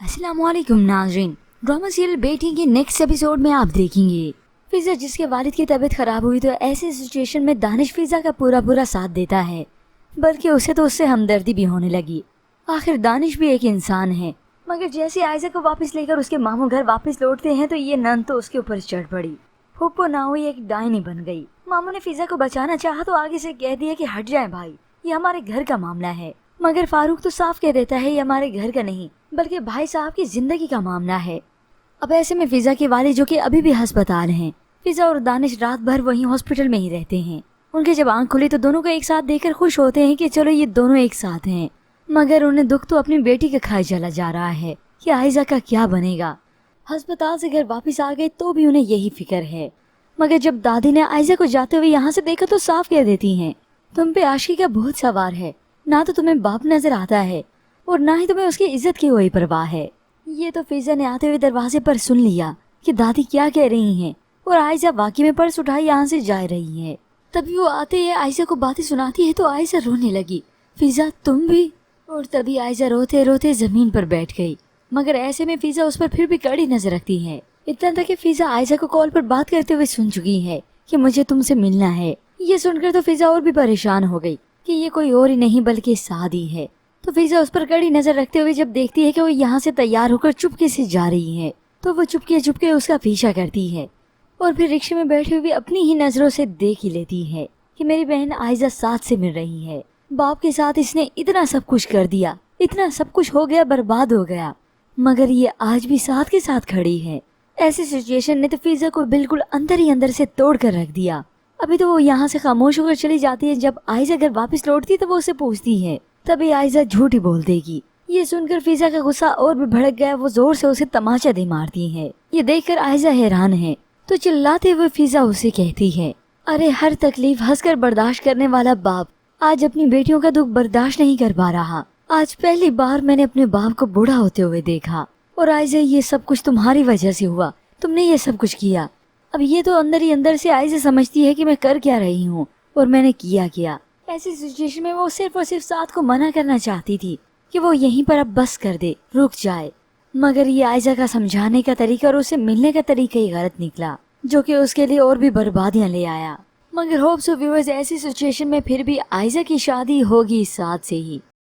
अस्सलाम वालेकुम नाज़रीन। ड्रामा सीरियल बेटी के नेक्स्ट एपिसोड में आप देखेंगे फिजा जिसके वालिद की तबीयत खराब हुई तो ऐसी सिचुएशन में दानिश फिजा का पूरा साथ देता है, बल्कि उसे तो उससे हमदर्दी भी होने लगी। आखिर दानिश भी एक इंसान है। मगर जैसे आयजा को वापस लेकर उसके मामू घर वापस लौटते हैं तो ये नन तो उसके ऊपर चढ़ पड़ी। फूफो ना हुई एक डायनी बन गई। मामू ने फिजा को बचाना चाहा तो आगे से कह दिया कि हट जाए भाई, ये हमारे घर का मामला है। मगर फारूक तो साफ कह देता है ये हमारे घर का नहीं बल्कि भाई साहब की जिंदगी का मामला है। अब ऐसे में फिजा के वालिद जो कि अभी भी अस्पताल हैं, फिजा और दानिश रात भर वहीं हॉस्पिटल में ही रहते हैं। उनके जब आंख खुली तो दोनों को एक साथ देखकर खुश होते हैं कि चलो ये दोनों एक साथ हैं। मगर उन्हें दुख तो अपनी बेटी का खाए चला जा रहा है कि आयजा का क्या बनेगा। अस्पताल से घर वापस आ गए तो भी उन्हें यही फिक्र है। मगर जब दादी ने आयजा को जाते हुए यहाँ से देखा तो साफ कह देती हैं, तुम पे आशिकी का भूत सवार है, ना तो तुम्हें बाप नजर आता है और ना ही तुम्हें उसकी इज्जत की कोई परवाह है। ये तो फिजा ने आते हुए दरवाजे पर सुन लिया कि दादी क्या कह रही हैं और आयजा वाकई में पर्स उठाई यहाँ से जा रही है। तभी वो आते ही आयजा को बातें सुनाती है तो आयजा रोने लगी, फिजा तुम भी। और तभी आयजा रोते रोते जमीन पर बैठ गई। मगर ऐसे में फिजा उस पर फिर भी कड़ी नजर रखती है। इतना तक कि फिजा आयजा को कॉल पर बात करते हुए सुन चुकी है कि मुझे तुमसे मिलना है। ये सुनकर तो फिजा और भी परेशान हो गई कि ये कोई और ही नहीं बल्कि सादी है। तो फिजा उस पर कड़ी नजर रखते हुए जब देखती है कि वो यहाँ से तैयार होकर चुपके से जा रही है तो वो चुपके चुपके उसका पीछा करती है और फिर रिक्शे में बैठे हुए अपनी ही नजरों से देख ही लेती है कि मेरी बहन आयजा साथ से मिल रही है। बाप के साथ इसने इतना सब कुछ कर दिया, इतना सब कुछ हो गया, बर्बाद हो गया, मगर ये आज भी साथ के साथ खड़ी है। ऐसी सिचुएशन ने तो फिजा को बिल्कुल अंदर ही अंदर से तोड़ कर रख दिया। अभी तो वो यहाँ से खामोश होकर चली जाती है। जब आयजा घर वापस लौटती तो वो उसे पूछती है, तभी आयजा झूठी बोल देगी। ये सुनकर फिजा का गुस्सा और भी भड़क गया। वो जोर से उसे तमाचा दे मारती है। ये देखकर आयजा हैरान है तो चिल्लाते हुए फिजा उसे कहती है, अरे हर तकलीफ हंसकर बर्दाश्त करने वाला बाप आज अपनी बेटियों का दुख बर्दाश्त नहीं कर पा रहा। आज पहली बार मैंने अपने बाप को बूढ़ा होते हुए देखा। और आयजा ये सब कुछ तुम्हारी वजह से हुआ, तुमने ये सब कुछ किया। अब ये तो अंदर ही अंदर से आयजा समझती है कि मैं कर क्या रही हूँ और मैंने किया क्या। ऐसी सिचुएशन में वो सिर्फ और सिर्फ साथ को मना करना चाहती थी कि वो यहीं पर अब बस कर दे, रुक जाए। मगर ये आयजा का समझाने का तरीका और उसे मिलने का तरीका ही गलत निकला, जो कि उसके लिए और भी बर्बादियां ले आया। मगर होप्स ऑफ व्यूअर्स ऐसी सिचुएशन में फिर भी आयजा की शादी होगी साथ से ही।